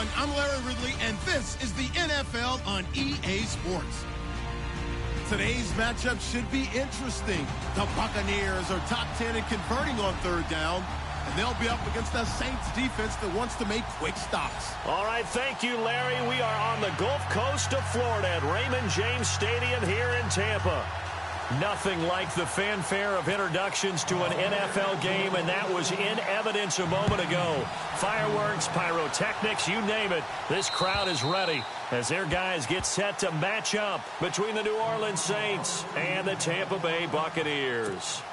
everyone. I'm Larry Ridley, and this is the NFL on EA Sports. Today's matchup should be interesting. The Buccaneers are top 10 in converting on third down, and they'll be up against the Saints defense that wants to make quick stops. All right, thank you, Larry. We are on the Gulf Coast of Florida at Raymond James Stadium here in Tampa. Nothing like the fanfare of introductions to an NFL game, and that was in evidence a moment ago. Fireworks, pyrotechnics, you name it. This crowd is ready as their guys get set to match up between the New Orleans Saints and the Tampa Bay Buccaneers.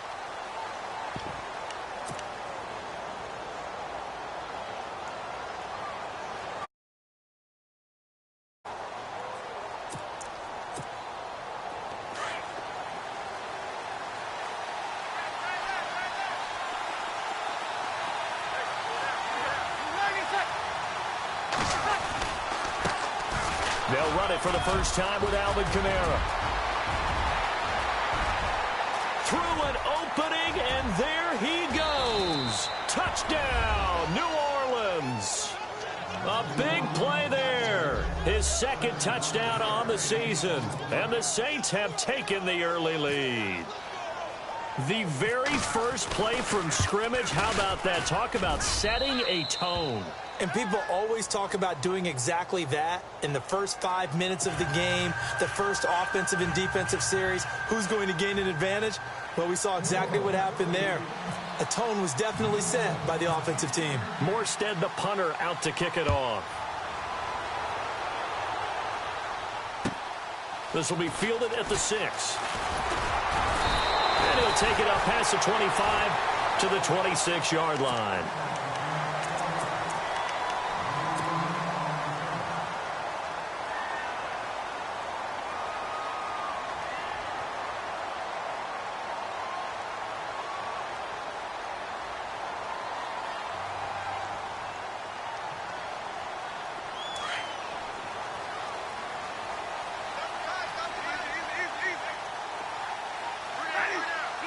They'll run it for the first time with Alvin Kamara. Through an opening, and there he goes. Touchdown, New Orleans. A big play there. His second touchdown on the season. And the Saints have taken the early lead. The very first play from scrimmage, how about that? Talk about setting a tone. And people always talk about doing exactly that in the first 5 minutes of the game, the first offensive and defensive series. Who's going to gain an advantage? Well, we saw exactly what happened there. A tone was definitely set by the offensive team. Morstead, the punter, out to kick it off. This will be fielded at the 6. And he'll take it up past the 25 to the 26-yard line.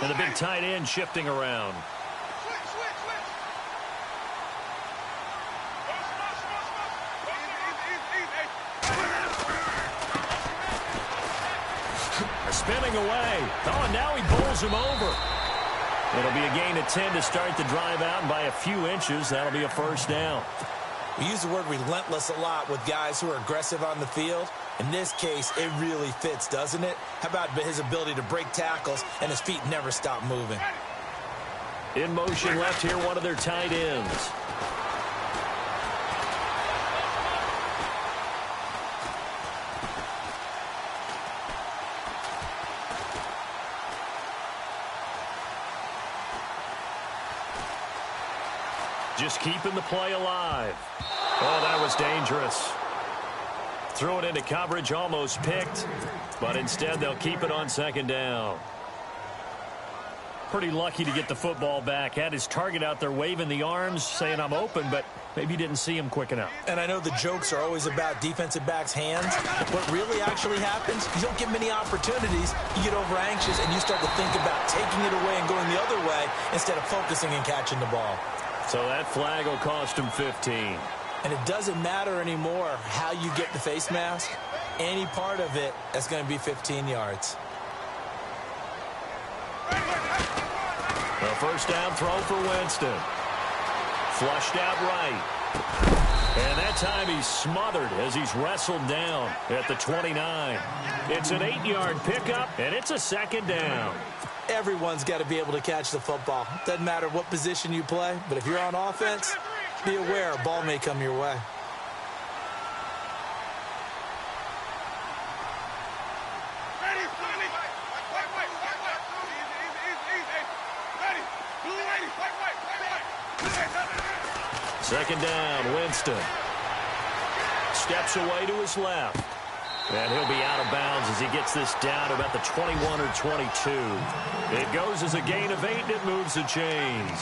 And the big tight end shifting around. Spinning away. Oh, and now he bowls him over. It'll be a gain of 10 to start the drive out, and by a few inches, that'll be a first down. We use the word relentless a lot with guys who are aggressive on the field. In this case, it really fits, doesn't it? How about his ability to break tackles and his feet never stop moving? In motion left here, one of their tight ends. Just keeping the play alive. Oh, that was dangerous. Threw it into coverage, almost picked, but instead they'll keep it on second down. Pretty lucky to get the football back. Had his target out there waving the arms, saying I'm open, but maybe didn't see him quick enough. And I know the jokes are always about defensive backs' hands. What really actually happens, you don't get many opportunities. You get over anxious and you start to think about taking it away and going the other way instead of focusing and catching the ball. So that flag will cost him 15. And it doesn't matter anymore how you get the face mask. Any part of it is going to be 15 yards. A first down throw for Winston. Flushed out right. And that time he's smothered as he's wrestled down at the 29. It's an 8-yard pickup, and it's a second down. Everyone's got to be able to catch the football. Doesn't matter what position you play, but if you're on offense, be aware a ball may come your way. Second down, Winston. Steps away to his left. And he'll be out of bounds as he gets this down to about the 21 or 22. It goes as a gain of 8, and it moves the chains.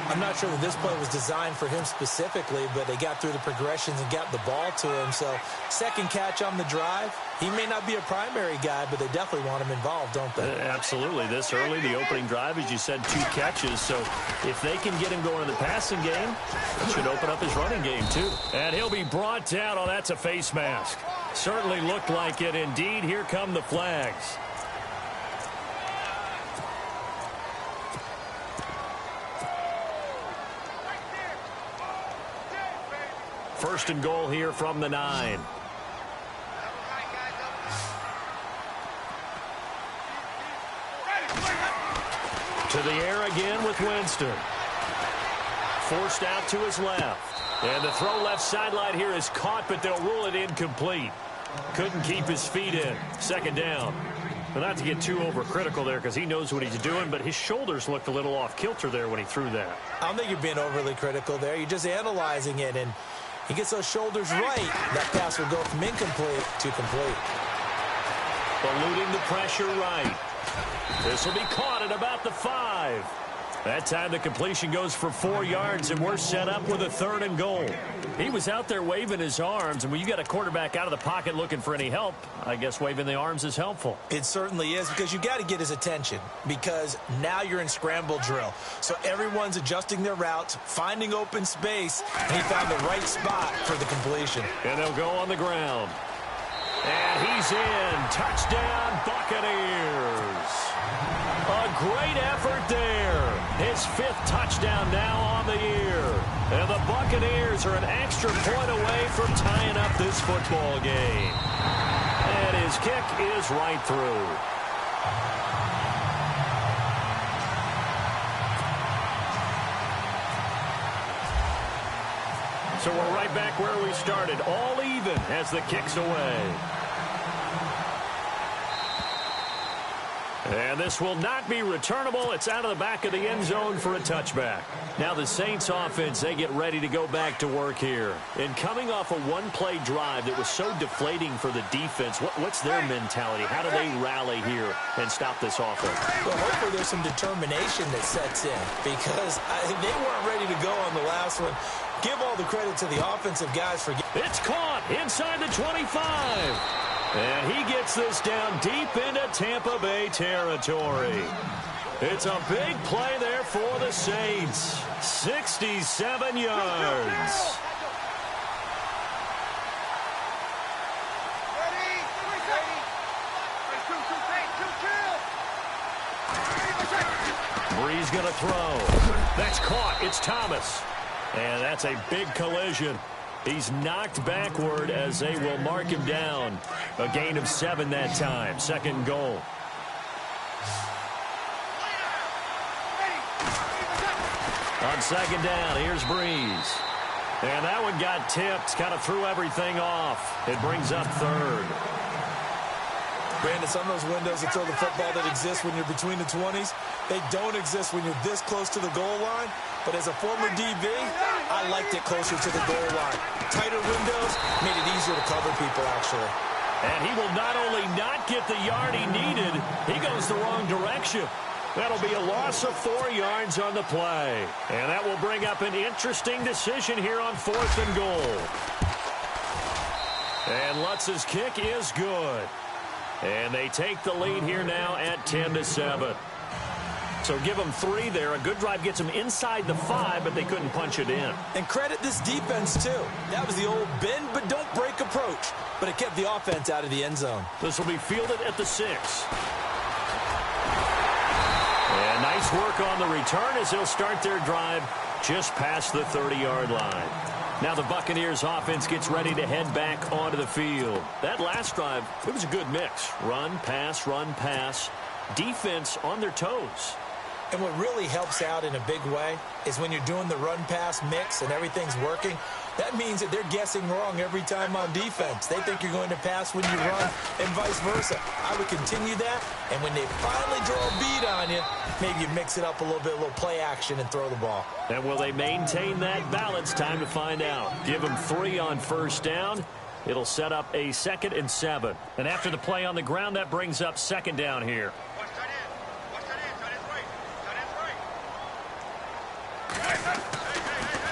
I'm not sure that this play was designed for him specifically, but they got through the progressions and got the ball to him. So second catch on the drive. He may not be a primary guy, but they definitely want him involved, don't they? Absolutely. This early, the opening drive, as you said, 2 catches. So if they can get him going in the passing game, it should open up his running game too. And he'll be brought down. Oh, that's a face mask. Certainly looked like it. Indeed, here come the flags. First and goal here from the 9. To the air again with Winston. Forced out to his left. And the throw left sideline here is caught, but they'll rule it incomplete. Couldn't keep his feet in. Second down. But not to get too overcritical there because he knows what he's doing, but his shoulders looked a little off kilter there when he threw that. I don't think you're being overly critical there. You're just analyzing it, and he gets those shoulders right. That pass will go from incomplete to complete. Eluding the pressure right. This will be caught at about the 5. That time the completion goes for 4 yards, and we're set up with a 3rd and goal. He was out there waving his arms, and when you got a quarterback out of the pocket looking for any help, I guess waving the arms is helpful. It certainly is, because you got to get his attention, because now you're in scramble drill. So everyone's adjusting their routes, finding open space, and he found the right spot for the completion. And they'll go on the ground. And he's in. Touchdown, Buccaneers. A great effort there. His 5th touchdown now on the year. And the Buccaneers are an extra point away from tying up this football game. And his kick is right through. So we're right back where we started, all even as the kick's away. And this will not be returnable. It's out of the back of the end zone for a touchback. Now the Saints offense, they get ready to go back to work here. And coming off a one-play drive that was so deflating for the defense, what's their mentality? How do they rally here and stop this offense? Well, hopefully there's some determination that sets in, because they weren't ready to go on the last one. Give all the credit to the offensive guys for getting... It's caught inside the 25. And he gets this down deep into Tampa Bay territory. It's a big play there for the Saints. 67 yards. Bree's going to throw. That's caught. It's Thomas. And that's a big collision. He's knocked backward as they will mark him down. A gain of 7 that time. 2nd goal. On 2nd down, here's Breeze. And that one got tipped. Kind of threw everything off. It brings up 3rd. Brandon, some of those windows that throw the football that exist when you're between the 20s, they don't exist when you're this close to the goal line. But as a former DB, I liked it closer to the goal line. Tighter windows made it easier to cover people, actually. And he will not only not get the yard he needed, he goes the wrong direction. That'll be a loss of 4 yards on the play. And that will bring up an interesting decision here on 4th and goal. And Lutz's kick is good. And they take the lead here now at 10-7. So give them 3 there. A good drive gets them inside the 5, but they couldn't punch it in. And credit this defense, too. That was the old bend but don't break approach. But it kept the offense out of the end zone. This will be fielded at the 6. And nice work on the return as they'll start their drive just past the 30-yard line. Now the Buccaneers offense gets ready to head back onto the field. That last drive, it was a good mix. Run, pass, defense on their toes. And what really helps out in a big way is when you're doing the run-pass mix and everything's working, that means that they're guessing wrong every time on defense. They think you're going to pass when you run and vice versa. I would continue that, and when they finally draw a bead on you, maybe you mix it up a little bit, a little play action, and throw the ball. And will they maintain that balance? Time to find out. Give them 3 on 1st down. It'll set up a 2nd and 7. And after the play on the ground, that brings up 2nd down here.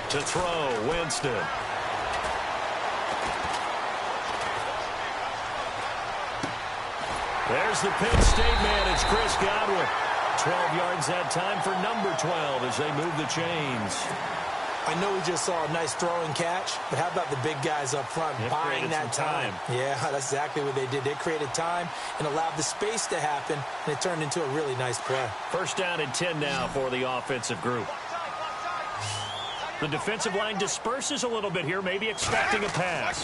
To throw, Winston. There's the Penn State man. It's Chris Godwin. 12 yards that time for number 12 as they move the chains. I know we just saw a nice throwing catch, but how about the big guys up front buying that time? Yeah, that's exactly what they did. They created time and allowed the space to happen, and it turned into a really nice play. 1st down and 10 now for the offensive group. The defensive line disperses a little bit here, maybe expecting a pass.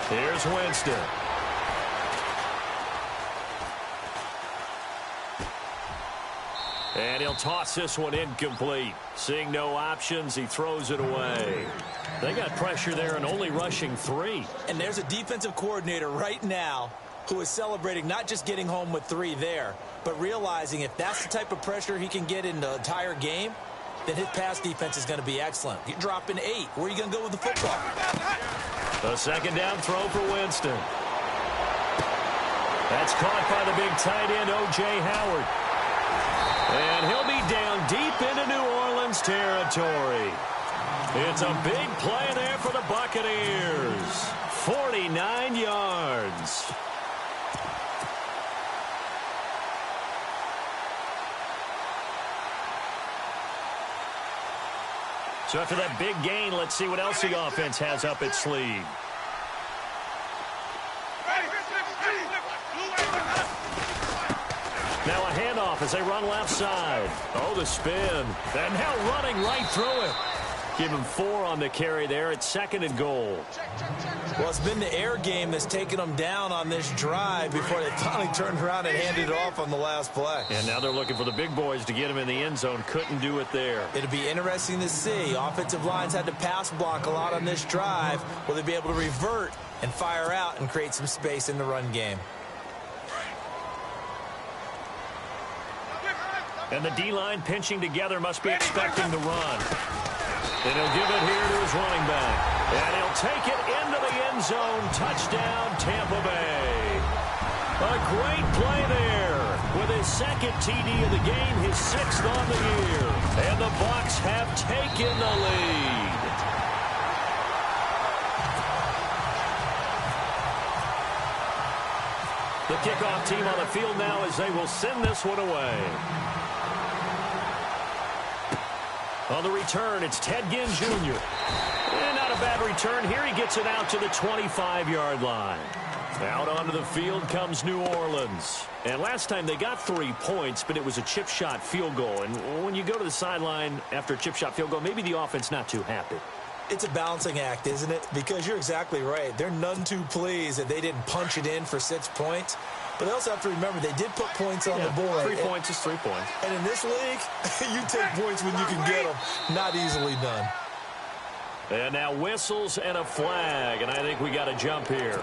Here's Winston. And he'll toss this one incomplete. Seeing no options, he throws it away. They got pressure there and only rushing 3. And there's a defensive coordinator right now who is celebrating not just getting home with 3 there, but realizing if that's the type of pressure he can get in the entire game, then his pass defense is going to be excellent. You're dropping 8. Where are you going to go with the football? A 2nd down throw for Winston. That's caught by the big tight end, O.J. Howard. And he'll be down deep into New Orleans territory. It's a big play there for the Buccaneers. 49 yards. So after that big gain, let's see what else the offense has up its sleeve. Now a handoff as they run left side. Oh, the spin. And now running right through it. Give him 4 on the carry there. It's 2nd and goal. Well, it's been the air game that's taken them down on this drive before they finally turned around and handed it off on the last play. And now they're looking for the big boys to get him in the end zone. Couldn't do it there. It'll be interesting to see. Offensive lines had to pass block a lot on this drive. Will they be able to revert and fire out and create some space in the run game? And the D-line pinching together, must be expecting the run. And he'll give it here to his running back. And he'll take it into the end zone. Touchdown, Tampa Bay. A great play there with his 2nd TD of the game, his 6th on the year. And the Bucs have taken the lead. The kickoff team on the field now as they will send this one away. On the return, it's Ted Ginn Jr. And not a bad return here. He gets it out to the 25-yard line. Out onto the field comes New Orleans. And last time they got 3 points, but it was a chip shot field goal. And when you go to the sideline after a chip shot field goal, maybe the offense not too happy. It's a balancing act, isn't it? Because you're exactly right. They're none too pleased that they didn't punch it in for 6 points. But they also have to remember they did put points on the board. 3 points is 3 points. And in this league, you take points when you can get them. Not easily done. And now whistles and a flag. And I think we got a jump here.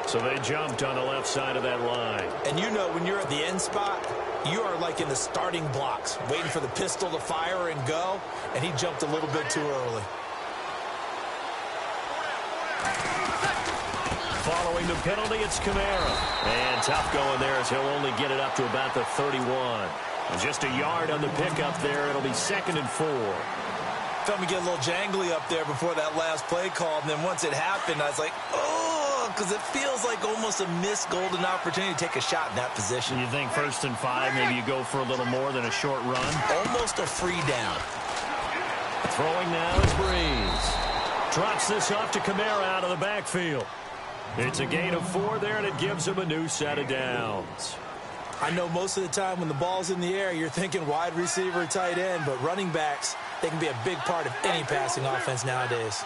So they jumped on the left side of that line. And you know when you're at the end spot, you are like in the starting blocks, waiting for the pistol to fire and go. And he jumped a little bit too early. Following the penalty, it's Kamara. And tough going there as he'll only get it up to about the 31. And just a yard on the pickup there. It'll be 2nd and 4. Felt me get a little jangly up there before that last play call. And then once it happened, I was like, oh, because it feels like almost a missed golden opportunity to take a shot in that position. You think 1st and 5, maybe you go for a little more than a short run? Almost a free down. Throwing now is Breeze. Drops this off to Kamara out of the backfield. It's a gain of 4 there, and it gives him a new set of downs. I know most of the time when the ball's in the air, you're thinking wide receiver, tight end, but running backs, they can be a big part of any passing offense nowadays.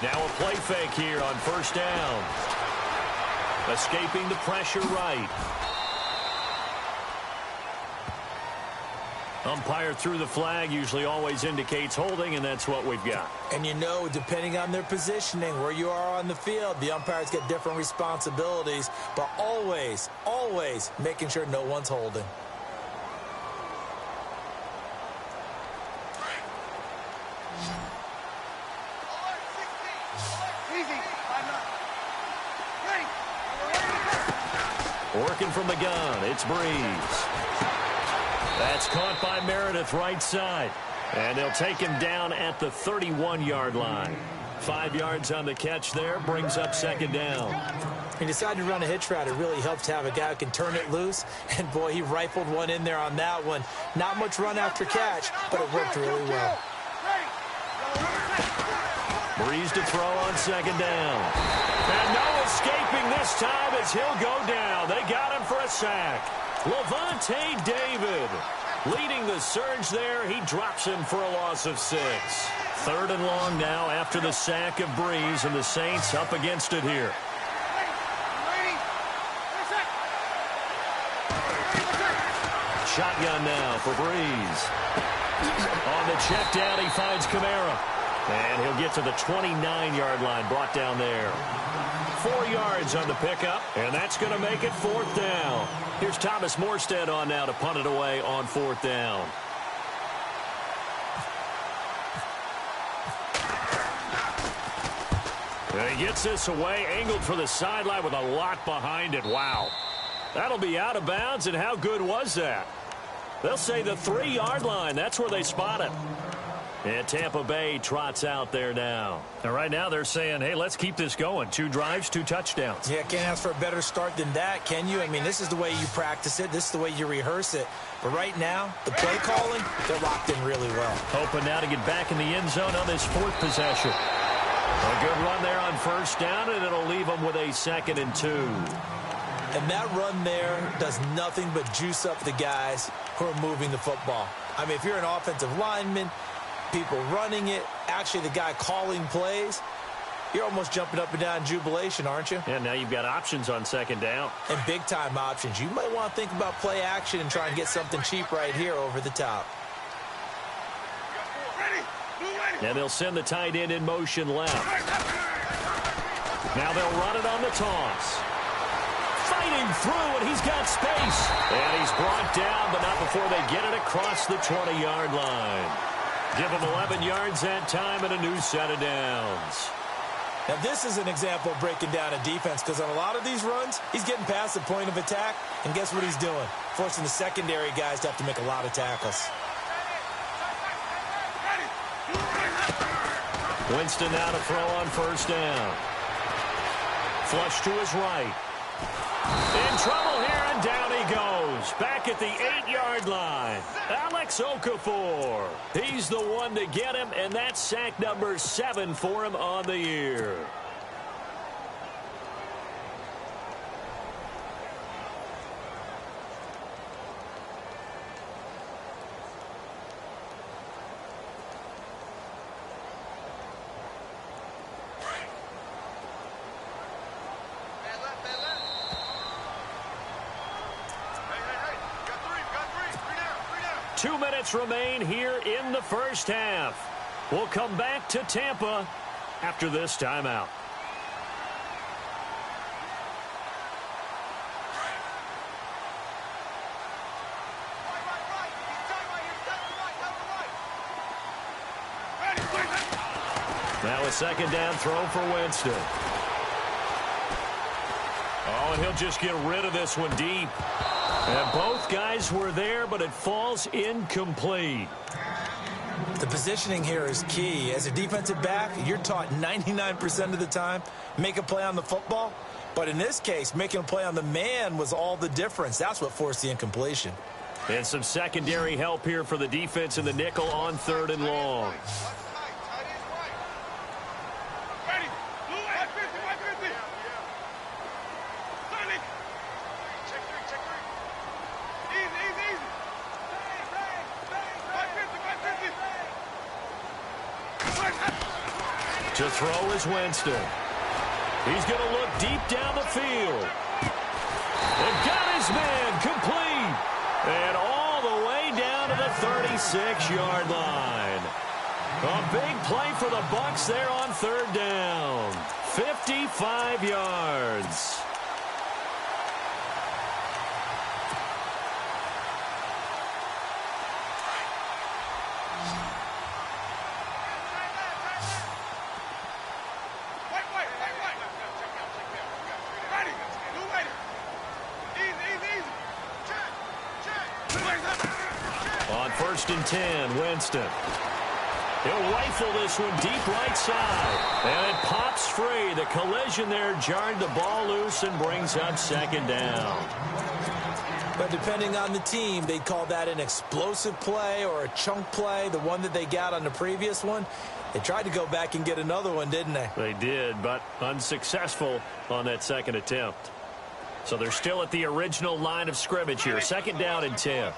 Now a play fake here on 1st down. Escaping the pressure right. Umpire threw the flag, usually always indicates holding, and that's what we've got. And you know, depending on their positioning, where you are on the field, the umpires get different responsibilities, but always, always making sure no one's holding. Working from the gun, it's Breeze. That's caught by Meredith right side. And they'll take him down at the 31-yard line. 5 yards on the catch there, brings up second down. He decided to run a hitch route. It really helps to have a guy who can turn it loose. And, boy, he rifled one in there on that one. Not much run after catch, but it worked really well. Breeze to throw on second down. And no escaping this time as he'll go down. They got him for a sack. Levante David leading the surge there. He drops him for a loss of 6. 3rd and long now after the sack of Breeze, and the Saints up against it here. Shotgun now for Breeze. On the check down, he finds Kamara. And he'll get to the 29-yard line, brought down there. 4 yards on the pickup, and that's going to make it 4th down. Here's Thomas Morstead on now to punt it away on 4th down. And he gets this away, angled for the sideline with a lot behind it. Wow. That'll be out of bounds, and how good was that? They'll say the 3-yard line. That's where they spot it. And Tampa Bay trots out there now. And right now they're saying, hey, let's keep this going. 2 drives, 2 touchdowns. Yeah, can't ask for a better start than that, can you? I mean, this is the way you practice it. This is the way you rehearse it. But right now, the play calling, they're locked in really well. Hoping now to get back in the end zone on this 4th possession. A good run there on 1st down, and it'll leave them with a 2nd and 2. And that run there does nothing but juice up the guys who are moving the football. I mean, if you're an offensive lineman, people running it, actually the guy calling plays, you're almost jumping up and down in jubilation, aren't you? And now you've got options on 2nd down. And big-time options. You might want to think about play action and try and get something cheap right here over the top. And they'll send the tight end in motion left. Now they'll run it on the toss. Fighting through, and he's got space. And he's brought down, but not before they get it across the 20-yard line. Give him 11 yards that time and a new set of downs. Now, this is an example of breaking down a defense, because on a lot of these runs, he's getting past the point of attack, and guess what he's doing? Forcing the secondary guys to have to make a lot of tackles. Winston now to throw on 1st down. Flush to his right. In trouble here, and down he goes. Back at the 8-yard line. Alex Okafor. He's the one to get him, and that's sack number 7 for him on the year. Two minutes remain here in the first half. We'll come back to Tampa after this timeout. Now a 2nd down throw for Winston. Oh, and he'll just get rid of this one deep. And both guys were there, but it falls incomplete. The positioning here is key. As a defensive back, you're taught 99% of the time, make a play on the football. But in this case, making a play on the man was all the difference. That's what forced the incompletion. And some secondary help here for the defense in the nickel on 3rd and long. To throw is Winston. He's going to look deep down the field. They've got his man complete. And all the way down to the 30. 26-yard line. A big play for the Bucs there on third down. 55 yards. On 1st and 10, Winston. He'll rifle this one deep right side. And it pops free. The collision there jarred the ball loose and brings up 2nd down. But depending on the team, they'd call that an explosive play or a chunk play. The one that they got on the previous one, they tried to go back and get another one, didn't they? They did, but unsuccessful on that second attempt. So they're still at the original line of scrimmage here. 2nd down and 10.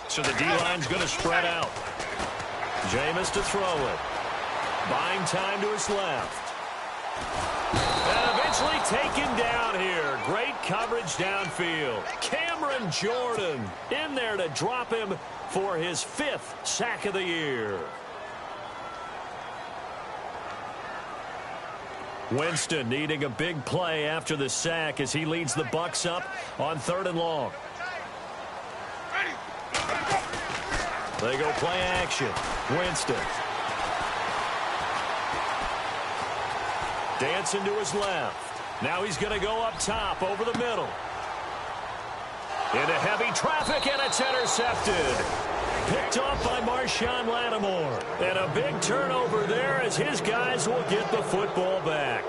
So the D-line's going to spread out. Jameis to throw it. Buying time to his left. And eventually taken down here. Great coverage downfield. Cameron Jordan in there to drop him for his 5th sack of the year. Winston needing a big play after the sack as he leads the Bucs up on 3rd and long. They go play action. Winston. Dancing to his left. Now he's going to go up top over the middle. Into heavy traffic, and it's intercepted. Picked off by Marshawn Lattimore. And a big turnover there as his guys will get the football back.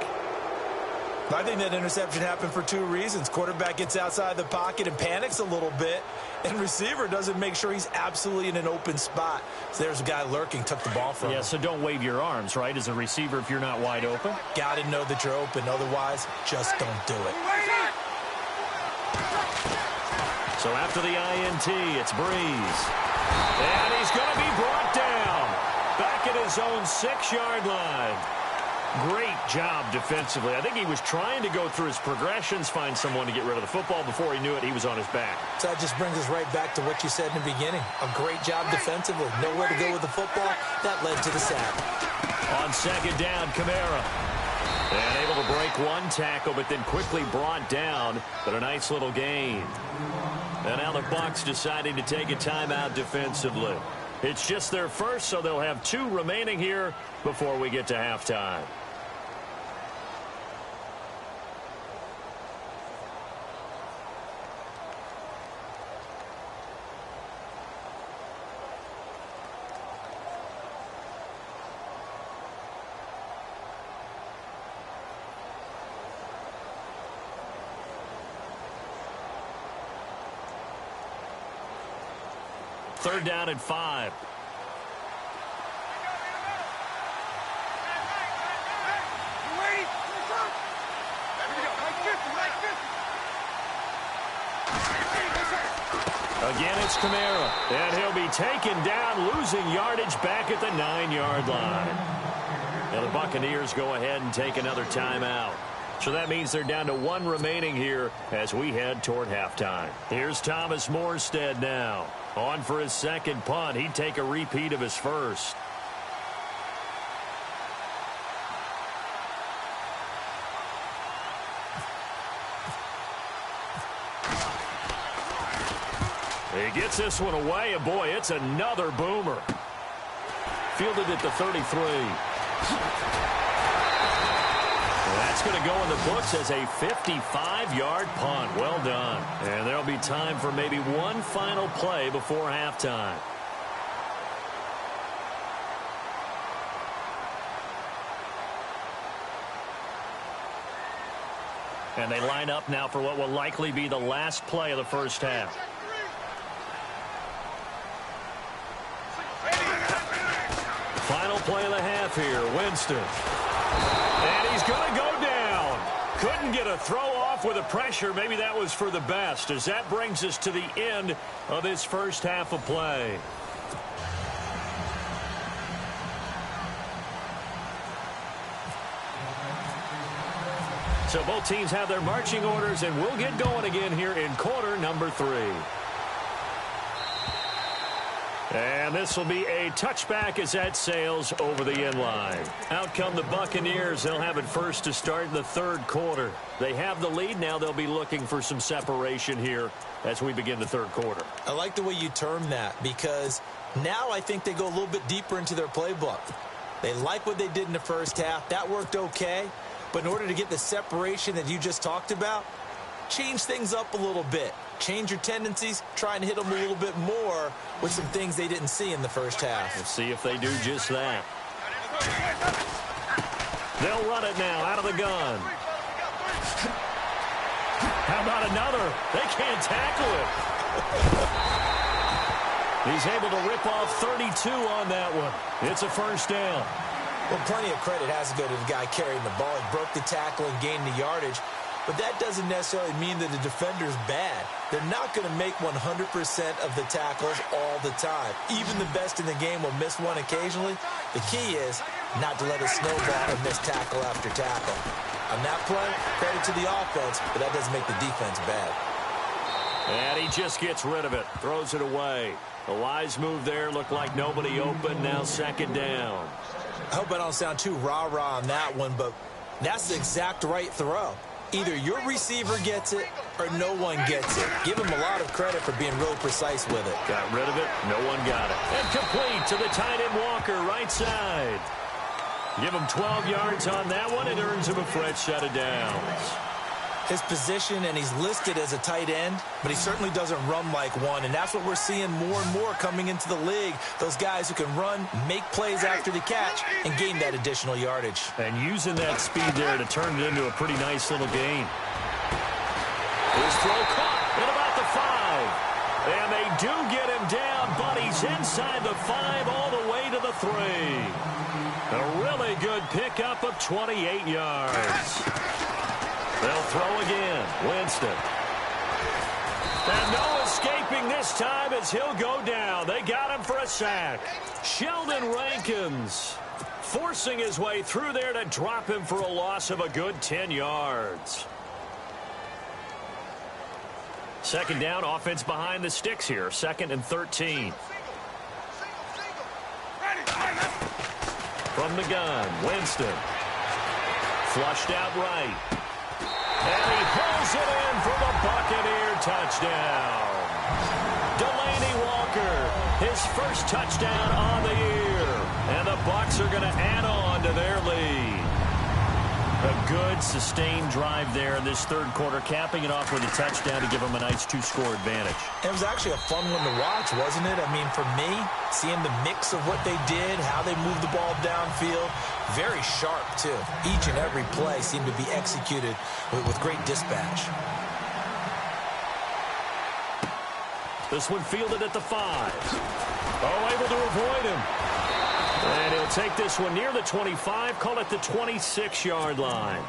I think that interception happened for 2 reasons. Quarterback gets outside the pocket and panics a little bit, and receiver doesn't make sure he's absolutely in an open spot. So there's a guy lurking, took the ball from him. Yeah, so don't wave your arms, right, as a receiver if you're not wide open. Got to know that you're open. Otherwise, just don't do it. So after the INT, it's Breeze. And he's going to be brought down. Back at his own 6-yard line. Great job defensively. I think he was trying to go through his progressions, find someone to get rid of the football. Before he knew it, he was on his back. So that just brings us right back to what you said in the beginning. A great job defensively. Nowhere to go with the football. That led to the sack. On 2nd down, Kamara. And able to break one tackle, but then quickly brought down. But a nice little gain. And now the Bucs deciding to take a timeout defensively. It's just their first, so they'll have 2 remaining here before we get to halftime. Third down and 5. Again, it's Kamara. And he'll be taken down, losing yardage back at the 9-yard line. And the Buccaneers go ahead and take another timeout. So that means they're down to 1 remaining here as we head toward halftime. Here's Thomas Morstead now. On for his 2nd punt. He'd take a repeat of his first. He gets this one away, and boy, it's another boomer. Fielded at the 33. That's going to go in the books as a 55-yard punt. Well done. And there'll be time for maybe one final play before halftime. And they line up now for what will likely be the last play of the first half. Final play of the half here, Winston. And he's going to go down. Couldn't get a throw off with the pressure. Maybe that was for the best, as that brings us to the end of this first half of play. So both teams have their marching orders, and we'll get going again here in quarter number 3. And this will be a touchback as that sails over the end line. Out come the Buccaneers. They'll have it first to start in the third quarter. They have the lead. Now they'll be looking for some separation here as we begin the third quarter. I like the way you term that, because now I think they go a little bit deeper into their playbook. They like what they did in the first half. That worked okay. But in order to get the separation that you just talked about, change things up a little bit. Change your tendencies, try and hit them a little bit more with some things they didn't see in the first half. We'll see if they do just that. They'll run it now out of the gun. How about another? They can't tackle it. He's able to rip off 32 on that one. It's a first down. Well, plenty of credit has to go to the guy carrying the ball. He broke the tackle and gained the yardage. But that doesn't necessarily mean that the defender's bad. They're not going to make 100% of the tackles all the time. Even the best in the game will miss one occasionally. The key is not to let it snowball and miss tackle after tackle. On that play, credit to the offense, but that doesn't make the defense bad. And he just gets rid of it, throws it away. The wise move there, looked like nobody open, now second down. I hope I don't sound too rah-rah on that one, but that's the exact right throw. Either your receiver gets it or no one gets it. Give him a lot of credit for being real precise with it. Got rid of it. No one got it. And complete to the tight end Walker, right side. Give him 12 yards on that one. It earns him a fresh set of downs. His position, and he's listed as a tight end, but he certainly doesn't run like one, and that's what we're seeing more and more coming into the league. Those guys who can run, make plays after the catch, and gain that additional yardage. And using that speed there to turn it into a pretty nice little gain. His throw caught at about the 5. And they do get him down, but he's inside the 5 all the way to the 3. A really good pickup of 28 yards. They'll throw again. Winston. And no escaping this time as he'll go down. They got him for a sack. Sheldon Rankins forcing his way through there to drop him for a loss of a good 10 yards. Second down, offense behind the sticks here. 2nd and 13. From the gun, Winston. Flushed out right. And he pulls it in for the Buccaneer touchdown. Delaney Walker, his first touchdown on the year. And the Bucs are going to add on to their lead. A good, sustained drive there in this third quarter, capping it off with a touchdown to give them a nice 2-score advantage. It was actually a fun one to watch, wasn't it? I mean, for me, seeing the mix of what they did, how they moved the ball downfield, very sharp, too. Each and every play seemed to be executed with great dispatch. This one fielded at the 5. Oh, able to avoid him. And he'll take this one near the 25, call it the 26-yard line.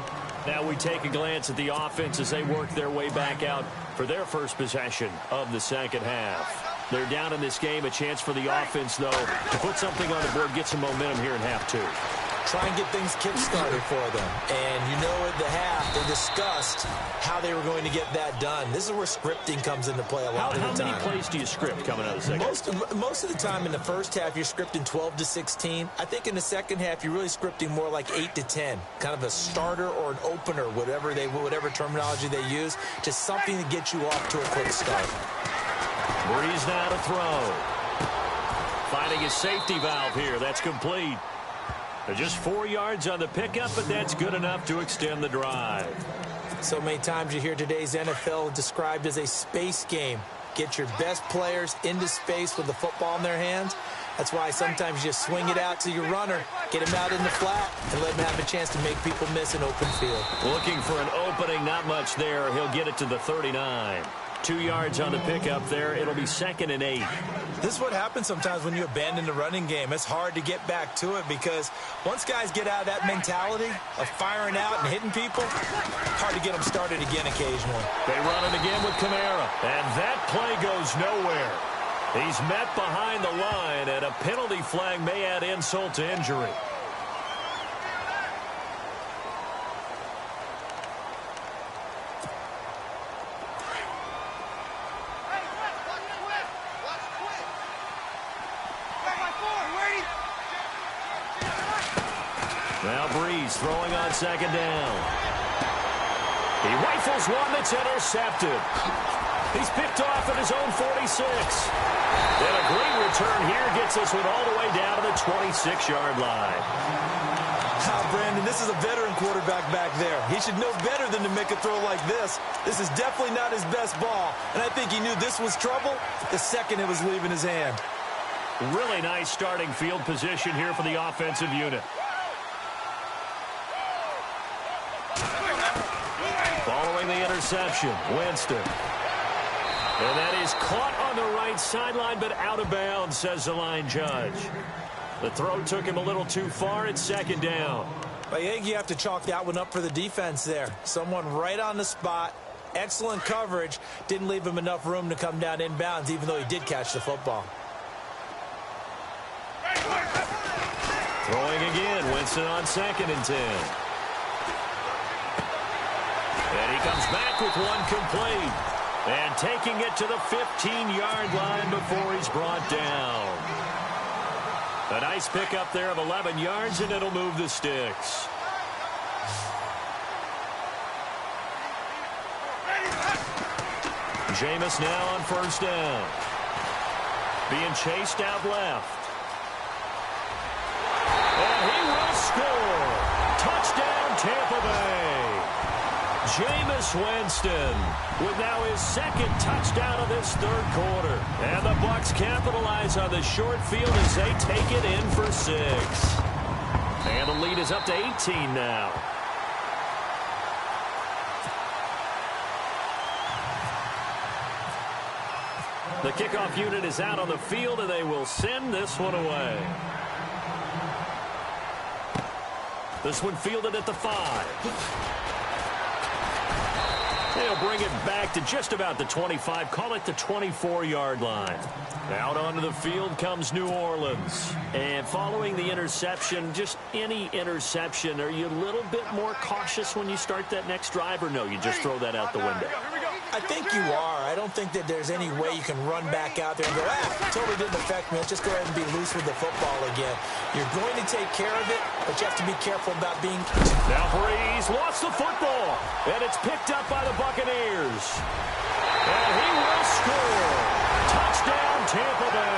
Now we take a glance at the offense as they work their way back out for their first possession of the second half. They're down in this game, a chance for the offense, though, to put something on the board, get some momentum here in half 2. Try and get things kick-started for them. And you know at the half, they discussed how they were going to get that done. This is where scripting comes into play a lot of the time. How many plays do you script coming out of the second? Most of the time in the first half, you're scripting 12 to 16. I think in the second half, you're really scripting more like 8 to 10. Kind of a starter or an opener, whatever terminology they use, just something to get you off to a quick start. Breeze now to throw. Finding his safety valve here. That's complete. Just 4 yards on the pickup, but that's good enough to extend the drive. So many times you hear today's NFL described as a space game. Get your best players into space with the football in their hands. That's why sometimes you just swing it out to your runner, get him out in the flat, and let him have a chance to make people miss an open field. Looking for an opening, not much there. He'll get it to the 39. 2 yards on the pickup there. It'll be 2nd and 8. This is what happens sometimes when you abandon the running game. It's hard to get back to it because once guys get out of that mentality of firing out and hitting people, hard to get them started again occasionally. They run it again with Kamara, and that play goes nowhere. He's met behind the line, and a penalty flag may add insult to injury. Now Breeze throwing on second down. He rifles one that's intercepted. He's picked off at his own 46. And a great return here gets this one all the way down to the 26-yard line. Brandon, this is a veteran quarterback back there. He should know better than to make a throw like this. This is definitely not his best ball. And I think he knew this was trouble the second it was leaving his hand. Really nice starting field position here for the offensive unit. Following the interception, Winston. And that is caught on the right sideline, but out of bounds, says the line judge. The throw took him a little too far. It's second down. I think you have to chalk that one up for the defense there. Someone right on the spot. Excellent coverage. Didn't leave him enough room to come down inbounds, even though he did catch the football. Throwing again. Winston on 2nd and 10. And he comes back with one complete. And taking it to the 15-yard line before he's brought down. A nice pickup there of 11 yards, and it'll move the sticks. Jameis now on 1st down. Being chased out left. And he will score. Touchdown, Tampa Bay. Jameis Winston with now his 2nd touchdown of this 3rd quarter. And the Bucs capitalize on the short field as they take it in for 6. And the lead is up to 18 now. The kickoff unit is out on the field, and they will send this one away. This one fielded at the 5. They'll bring it back to just about the 25. Call it the 24-yard line. Out onto the field comes New Orleans. And following the interception, just any interception, are you a little bit more cautious when you start that next drive, or no, you just throw that out the window? I think you are. I don't think that there's any way you can run back out there and go, totally didn't affect me. Let's just go ahead and be loose with the football again. You're going to take care of it, but you have to be careful about being... Now Breeze lost the football, and it's picked up by the Buccaneers. And he will score. Touchdown, Tampa Bay.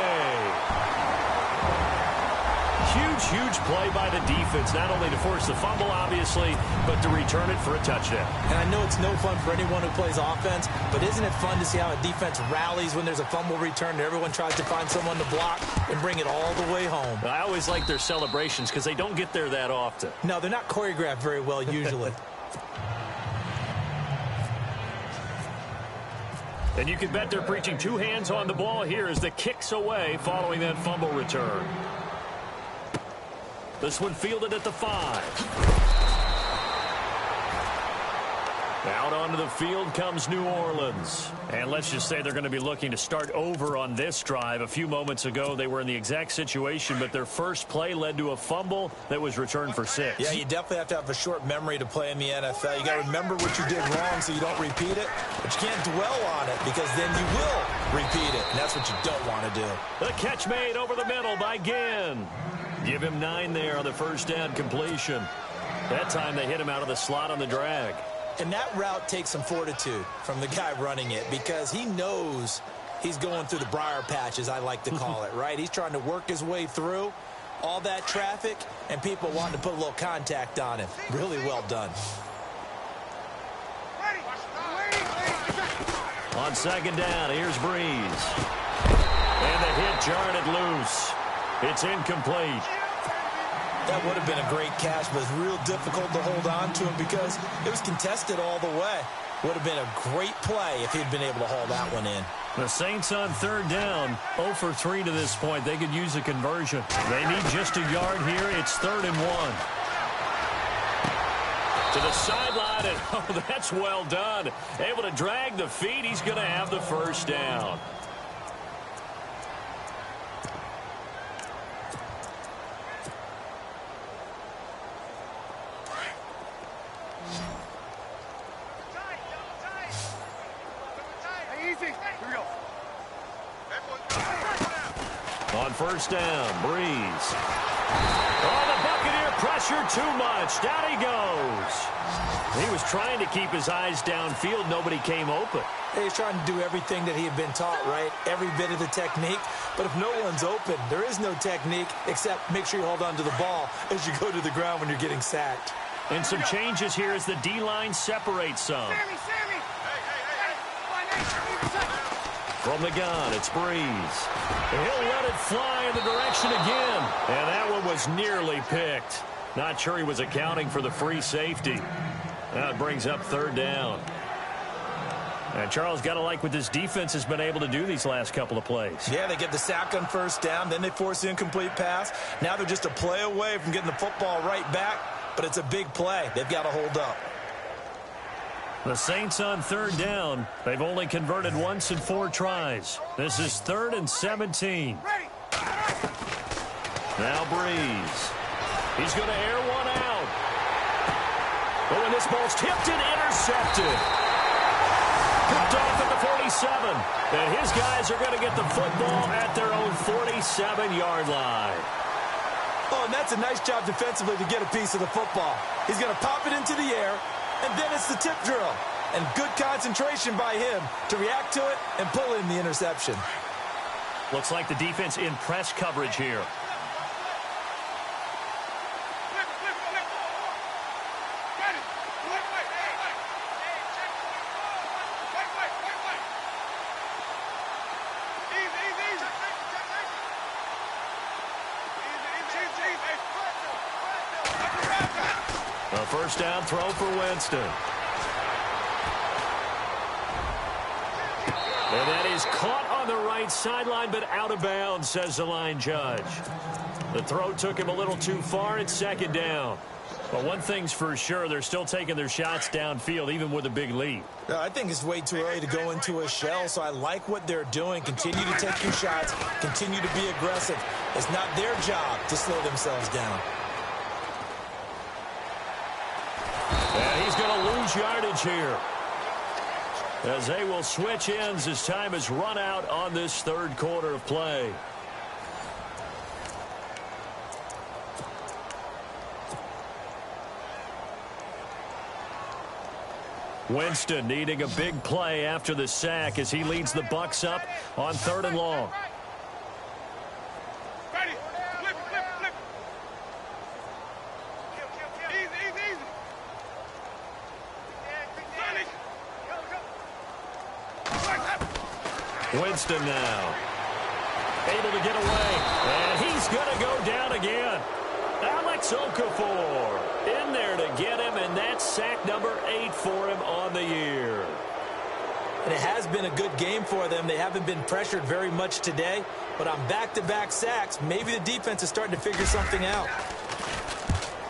Huge play by the defense, not only to force the fumble, obviously, but to return it for a touchdown. And I know it's no fun for anyone who plays offense, but isn't it fun to see how a defense rallies when there's a fumble return and everyone tries to find someone to block and bring it all the way home? I always like their celebrations because they don't get there that often. No, they're not choreographed very well usually. And you can bet they're preaching 2 hands on the ball here as the kick's away following that fumble return. This one fielded at the 5. Out onto the field comes New Orleans. And let's just say they're going to be looking to start over on this drive. A few moments ago, they were in the exact situation, but their first play led to a fumble that was returned for 6. Yeah, you definitely have to have a short memory to play in the NFL. You got to remember what you did wrong so you don't repeat it, but you can't dwell on it because then you will repeat it, and that's what you don't want to do. The catch made over the middle by Ginn. Give him 9 there on the first down completion. That time they hit him out of the slot on the drag. And that route takes some fortitude from the guy running it because he knows he's going through the briar patch, as I like to call it, right? He's trying to work his way through all that traffic and people wanting to put a little contact on him. Really well done. On second down, here's Breeze. And the hit jarred it loose. It's incomplete. That would have been a great catch, but it's real difficult to hold on to him because it was contested all the way. Would have been a great play if he'd been able to haul that one in. The Saints on third down, 0 for 3 to this point. They could use a conversion. They need just a yard here. It's 3rd and 1. To the sideline, and oh, that's well done. Able to drag the feet. He's going to have the first down. On first down, Breeze. Oh, the Buccaneer pressure too much. Down he goes. He was trying to keep his eyes downfield. Nobody came open. He's trying to do everything that he had been taught, right? Every bit of the technique. But if no one's open, there is no technique except make sure you hold on to the ball as you go to the ground when you're getting sacked. And some changes here as the D-line separates some. From the gun, it's Breeze. And he'll let it fly in the direction again. And that one was nearly picked. Not sure he was accounting for the free safety. That brings up third down. And Charles, got to like what this defense has been able to do these last couple of plays. Yeah, they get the sack on first down, then they force the incomplete pass. Now they're just a play away from getting the football right back, but it's a big play. They've got to hold up. The Saints on third down. They've only converted once in 4 tries. This is 3rd and 17. Now Breeze. He's going to air one out. Oh, and this ball's tipped and intercepted. Picked off at the 47. And his guys are going to get the football at their own 47-yard line. Oh, and that's a nice job defensively to get a piece of the football. He's going to pop it into the air, and then it's the tip drill. And good concentration by him to react to it and pull in the interception. Looks like the defense in press coverage here. A first down throw for Winston. And that is caught on the right sideline, but out of bounds, says the line judge. The throw took him a little too far. It's second down. But one thing's for sure, they're still taking their shots downfield, even with a big lead. I think it's way too early to go into a shell, so I like what they're doing. Continue to take your shots. Continue to be aggressive. It's not their job to slow themselves down. And he's going to lose yardage here, as they will switch ends as time has run out on this third quarter of play. Winston needing a big play after the sack as he leads the Bucs up on 3rd and long. Winston now able to get away, and he's going to go down again. Alex Okafor in there to get him, and that's sack number 8 for him on the year. And it has been a good game for them. They haven't been pressured very much today, but on back-to-back sacks, maybe the defense is starting to figure something out.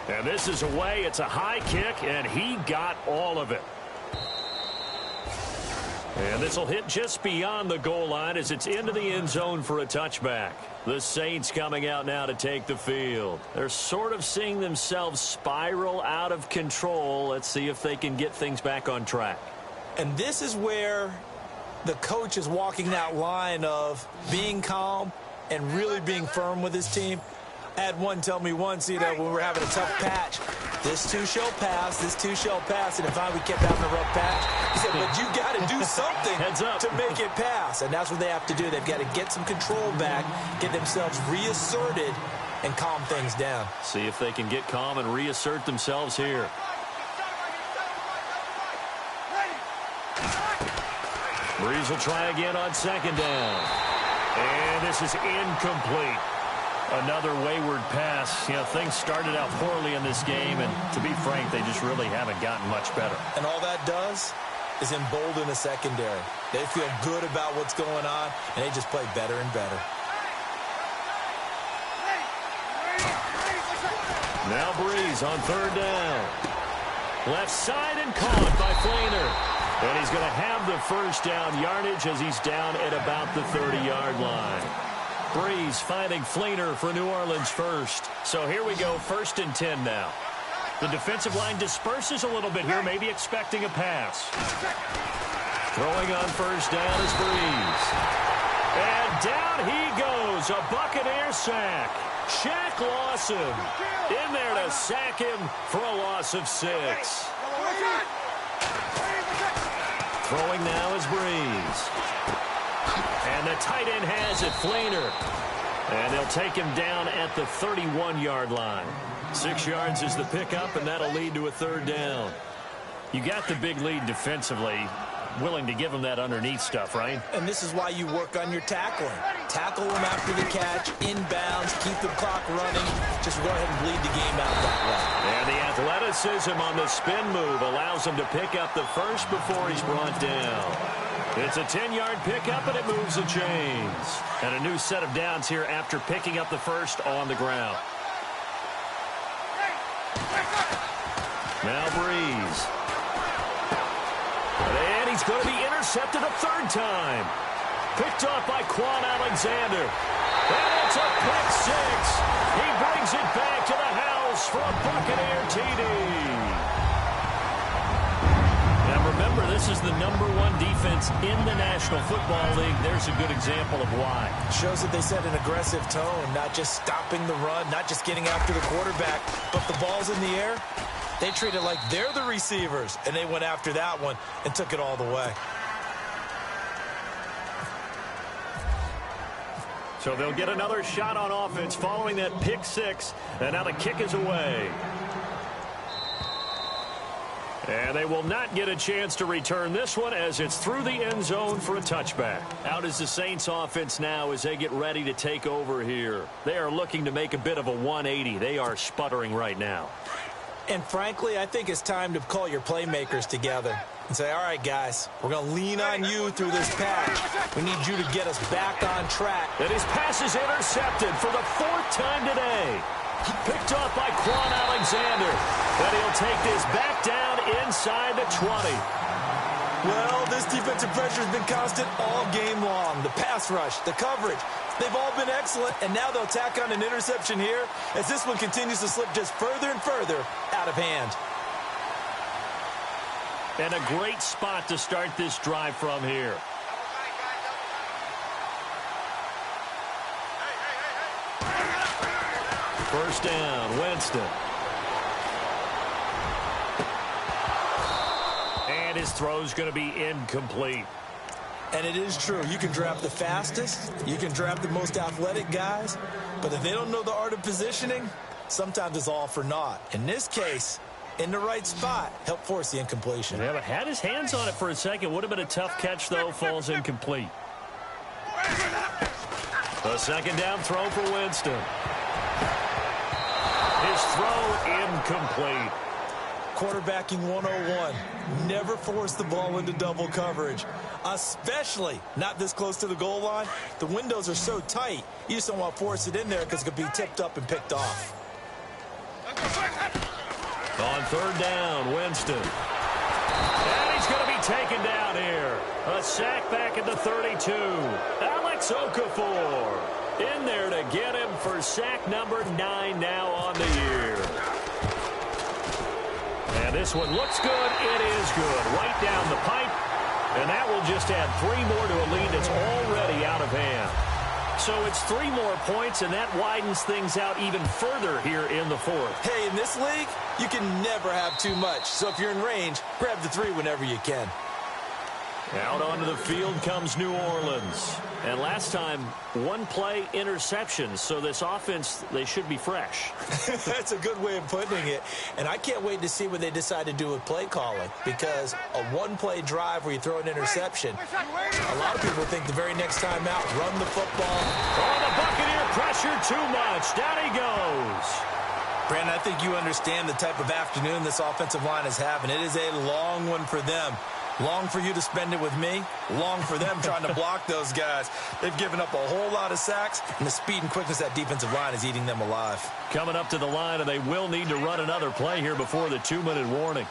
And this is away. It's a high kick, and he got all of it. And this will hit just beyond the goal line as it's into the end zone for a touchback. The Saints coming out now to take the field. They're sort of seeing themselves spiral out of control. Let's see if they can get things back on track. And this is where the coach is walking that line of being calm and really being firm with his team. I had one tell me once, when we were having a tough patch, this too shall pass, this too shall pass, and if we kept having a rough patch, he said, but you got to do something to make it pass, and that's what they have to do. They've got to get some control back, get themselves reasserted, and calm things down. See if they can get calm and reassert themselves here. Breeze will try again on 2nd down. And this is incomplete. Another wayward pass. Things started out poorly in this game, and to be frank, they just really haven't gotten much better. And all that does is embolden the secondary. They feel good about what's going on, and they just play better and better. Now Breeze on 3rd down. Left side and caught by Flainer. And he's going to have the first down yardage as he's down at about the 30-yard line. Breeze finding Flainer for New Orleans first. So here we go, 1st and 10 now. The defensive line disperses a little bit here, maybe expecting a pass. Throwing on 1st down is Breeze. And down he goes. A Buccaneer sack. Shaq Lawson in there to sack him for a loss of 6. Throwing now is Breeze. And the tight end has it, Flainer. And they'll take him down at the 31-yard line. 6 yards is the pickup, and that'll lead to a 3rd down. You got the big lead defensively. Willing to give him that underneath stuff, right? And this is why you work on your tackling. Tackle them after the catch, inbounds, keep the clock running. Just go ahead and bleed the game out that way. And the athleticism on the spin move allows him to pick up the first before he's brought down. It's a 10-yard pickup, and it moves the chains. And a new set of downs here after picking up the first on the ground. Now Breeze. And he's going to be intercepted a 3rd time. Picked off by Quan Alexander. And it's a pick 6. He brings it back to the house for a Buccaneer TD. Now remember, this is the #1 defense in the National Football League. There's a good example of why. Shows that they set an aggressive tone, not just stopping the run, not just getting after the quarterback, but the ball's in the air. They treat it like they're the receivers, and they went after that one and took it all the way. So they'll get another shot on offense following that pick 6, and now the kick is away. And they will not get a chance to return this one as it's through the end zone for a touchback. Out is the Saints offense now as they get ready to take over here. They are looking to make a bit of a 180. They are sputtering right now. And frankly, I think it's time to call your playmakers together and say, all right, guys, we're going to lean on you through this patch. We need you to get us back on track. And his pass is intercepted for the 4th time today. Picked off by Quan Alexander. And he'll take this back down inside the 20. Well, this defensive pressure has been constant all game long. The pass rush, the coverage, they've all been excellent, and now they'll tack on an interception here as this one continues to slip just further and further out of hand. And a great spot to start this drive from here. First down, Winston. And his throw's going to be incomplete. And it is true. You can draft the fastest. You can draft the most athletic guys. But if they don't know the art of positioning, sometimes it's all for naught. In this case, in the right spot, help force the incompletion. Yeah, but had his hands on it for a second. Would have been a tough catch, though. Falls incomplete. A 2nd down throw for Winston. His throw incomplete. Quarterbacking 101. Never force the ball into double coverage, especially not this close to the goal line. The windows are so tight, you just don't want to force it in there because it could be tipped up and picked off. On 3rd down, Winston. And he's going to be taken down here. A sack back at the 32. Alex Okafor in there to get him for sack number 9 now on the year. And this one looks good. It is good. Right down the pipe. And that will just add 3 more to a lead that's already out of hand. So it's 3 more points, and that widens things out even further here in the 4th. Hey, in this league, you can never have too much. So if you're in range, grab the 3 whenever you can. Out onto the field comes New Orleans. And last time, 1-play interceptions. So this offense, they should be fresh. That's a good way of putting it. And I can't wait to see what they decide to do with play calling. Because a 1-play drive where you throw an interception, a lot of people think the very next time out, run the football. Oh, the Buccaneer pressure too much. Down he goes. Brandon, I think you understand the type of afternoon this offensive line is having. It is a long one for them. Long for you to spend it with me. Long for them trying to block those guys. They've given up a whole lot of sacks, and the speed and quickness of that defensive line is eating them alive. Coming up to the line, and they will need to run another play here before the 2-minute warning.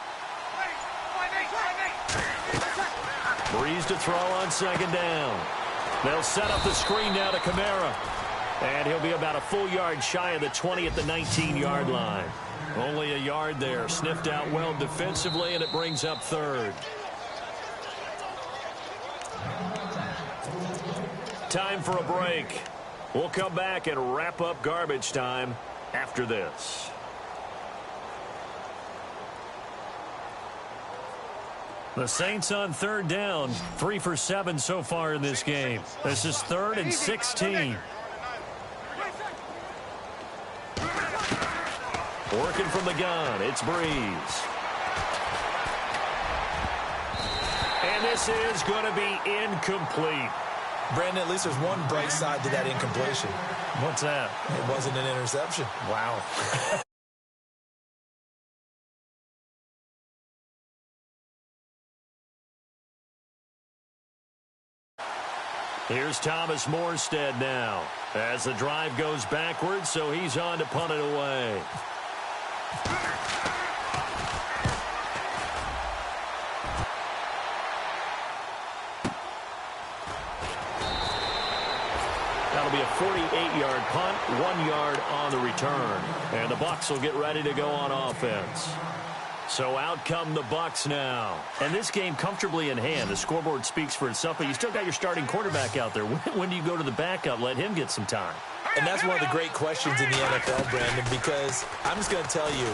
Breeze to throw on 2nd down. They'll set up the screen now to Kamara. And he'll be about a full yard shy of the 20 at the 19-yard line. Only a yard there. Sniffed out well defensively, and it brings up 3rd. Time for a break. We'll come back and wrap up garbage time after this. The Saints on third down, 3 for 7 so far in this game. This is 3rd and 16. Working from the gun, it's Breeze. And this is going to be incomplete. Brandon, at least there's one bright side to that incompletion. What's that? It wasn't an interception. Wow. Here's Thomas Morstead now as the drive goes backwards, so he's on to punt it away. That'll be a 48-yard punt, 1 yard on the return. And the Bucs will get ready to go on offense. So out come the Bucs now. And this game comfortably in hand. The scoreboard speaks for itself, but you still got your starting quarterback out there. When do you go to the backup? Let him get some time. And that's one of the great questions in the NFL, Brandon, because I'm just going to tell you,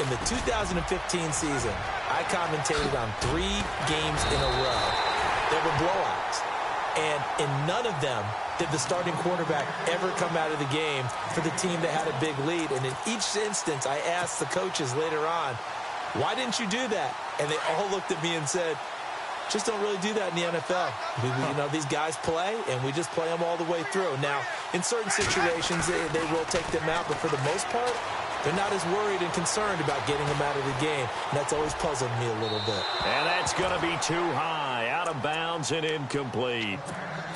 in the 2015 season, I commentated on 3 games in a row. They were blowouts. And in none of them did the starting quarterback ever come out of the game for the team that had a big lead. And in each instance, I asked the coaches later on, why didn't you do that? And they all looked at me and said, just don't really do that in the NFL. You know, these guys play, and we just play them all the way through. Now, in certain situations, they will take them out, but for the most part, they're not as worried and concerned about getting them out of the game. And that's always puzzled me a little bit. And that's going to be too high, out of bounds and incomplete.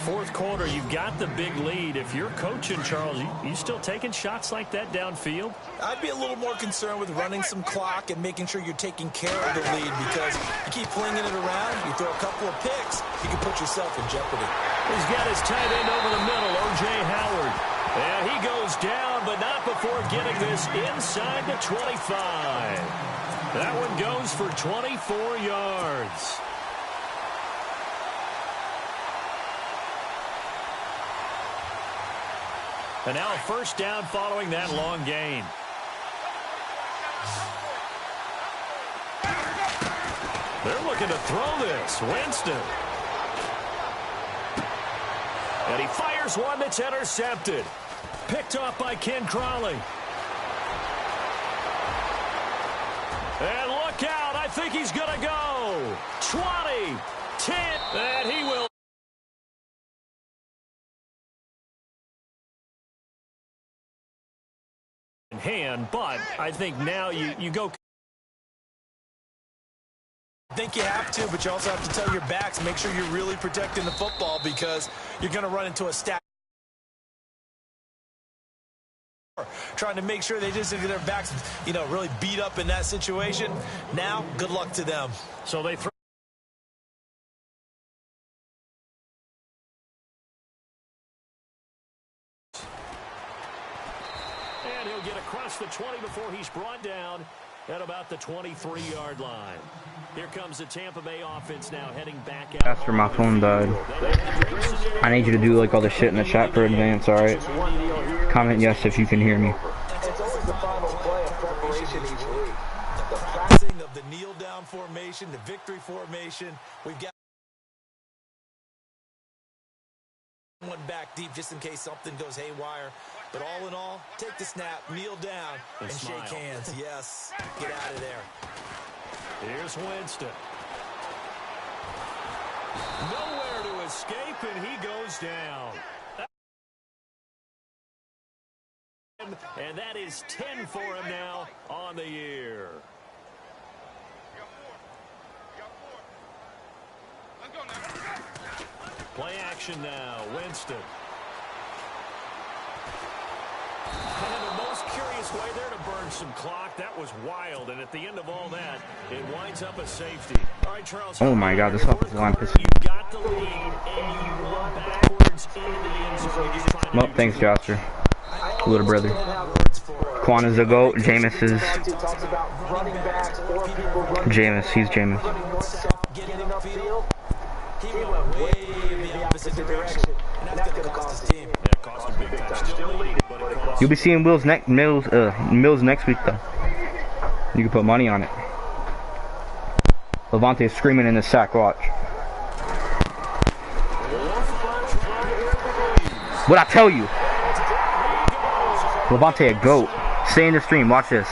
Fourth quarter, you've got the big lead. If you're coaching, Charles, you still taking shots like that downfield? I'd be a little more concerned with running some clock and making sure you're taking care of the lead, because you keep flinging it around, you throw a couple of picks, you can put yourself in jeopardy. He's got his tight end over the middle, O.J. Howard. And he goes down, but not before getting this inside the 25. That one goes for 24 yards. And now a first down following that long gain. They're looking to throw this. Winston. And he fires one that's intercepted. Picked off by Ken Crawley. And look out. I think he's going to go. 20, 10, and he will. Hand, but I think now you go. I think you have to, but you also have to tell your backs, make sure you're really protecting the football, because you're going to run into a stack. Trying to make sure they just get their backs, you know, really beat up in that situation. Now, good luck to them. So they throw. And he'll get across the 20 before he's brought down at about the 23-yard line. Here comes the Tampa Bay offense now heading back out. After my phone died. I need you to do like all the shit in the chat for advance, alright? Comment yes if you can hear me. It's always the final play of preparation each week. The practicing of the kneel-down formation, the victory formation. We've got one back deep just in case something goes haywire. But all in all, take the snap, kneel down, and shake hands. Yes, get out of there. Here's Winston. Nowhere to escape, and he goes down. And that is 10 for him now on the year. Play action now, Winston. And in the most curious way there to burn some clock. That was wild, and at the end of all that, it winds up a safety. All right, Charles. Oh my God, this offensive line pisses me. You got the lead, and you run backwards into the end zone. Well, thanks, Joster. Little brother. Quan is the GOAT. Jameis is... Jameis, he's Jameis. He went way the opposite direction. And that's going to cost his team. Yeah, cost him big time. Still leading, but it costs. You'll be seeing Mills next week though. You can put money on it. Levante is screaming in the sack. Watch. What'd I tell you? Levante a goat. Stay in the stream. Watch this.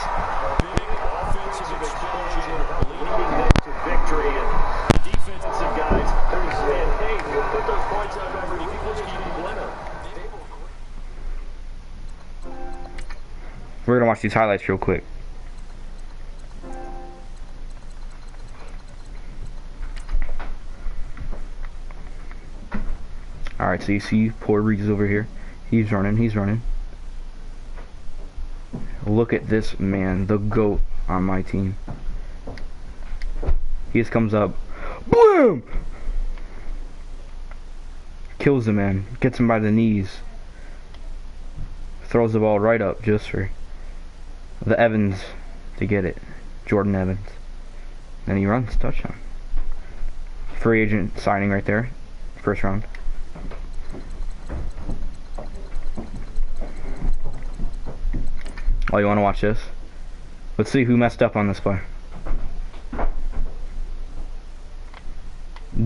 We're gonna watch these highlights real quick. Alright, so you see poor Reed's over here. He's running. Look at this man, the GOAT on my team. He just comes up. Boom! Kills the man. Gets him by the knees. Throws the ball right up just for the Evans to get it. Jordan Evans. Then he runs. Touchdown. Free agent signing right there. First round. Oh, you want to watch this? Let's see who messed up on this play.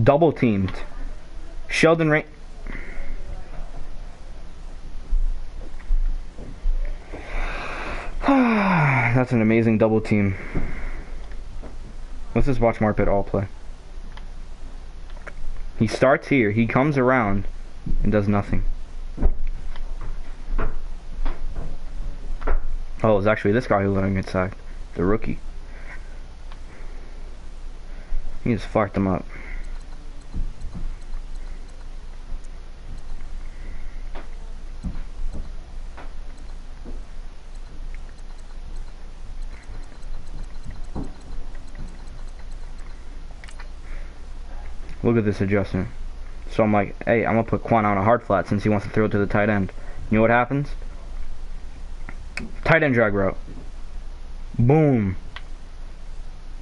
Double teamed. Sheldon Ray. That's an amazing double team. Let's just watch Marpet all play. He starts here. He comes around and does nothing. Oh, it's actually this guy who let him get sacked. The rookie. He just fucked him up. Look at this adjustment. So I'm like, hey, I'm gonna put Quan on a hard flat since he wants to throw it to the tight end. You know what happens? Tight end drag route. Boom.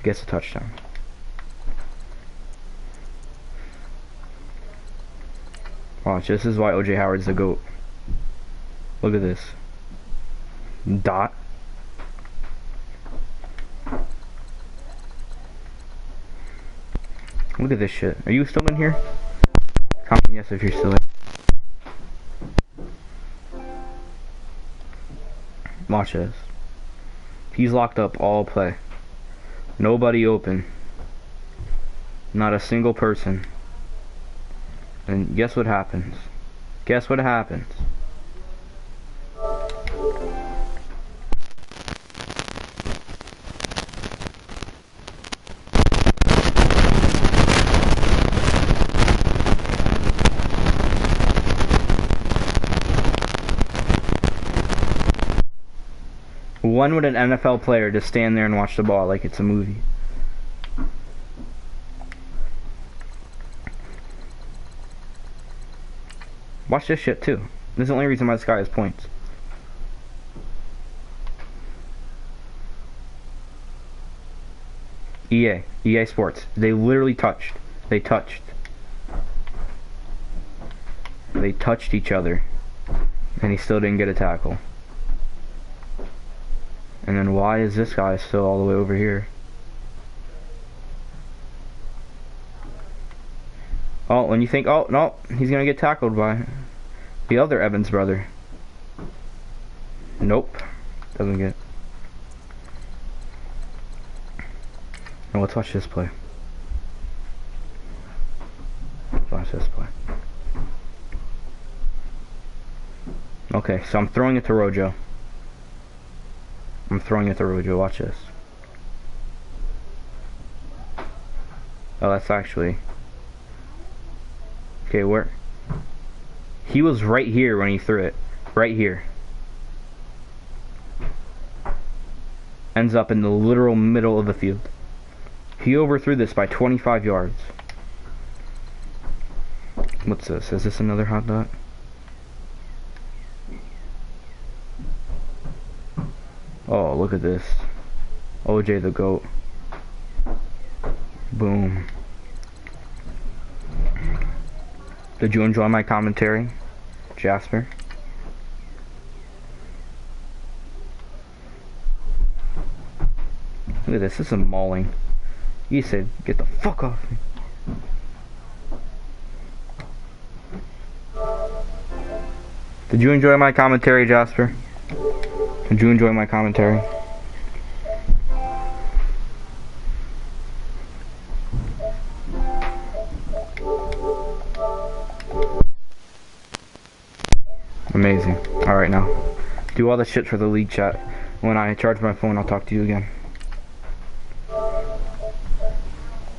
Gets a touchdown. Watch, this is why OJ Howard's the GOAT. Look at this. Dot. Look at this shit. Are you still in here? Comment yes if you're still in. Watch this. He's locked up all play. Nobody open. Not a single person. And guess what happens? Guess what happens? When would an NFL player just stand there and watch the ball like it's a movie? Watch this shit too. This is the only reason why this guy has points. EA Sports. They literally touched. They touched each other. And he still didn't get a tackle. And then why is this guy still all the way over here? Oh, when you think, oh, no, he's going to get tackled by the other Evans brother. Nope. Doesn't get. Now let's watch this play. Let's watch this play. Okay, so I'm throwing it to Rojo. Watch this. Oh, that's actually... Okay, where? He was right here when he threw it. Right here. Ends up in the literal middle of the field. He overthrew this by 25 yards. What's this? Is this another hot dot? Oh, look at this. OJ the GOAT. Boom. Did you enjoy my commentary? Jasper. Look at this. This is mauling. He said, "Get the fuck off me." Did you enjoy my commentary, Jasper? Did you enjoy my commentary? Amazing. Alright now. Do all the shit for the league chat. When I charge my phone, I'll talk to you again.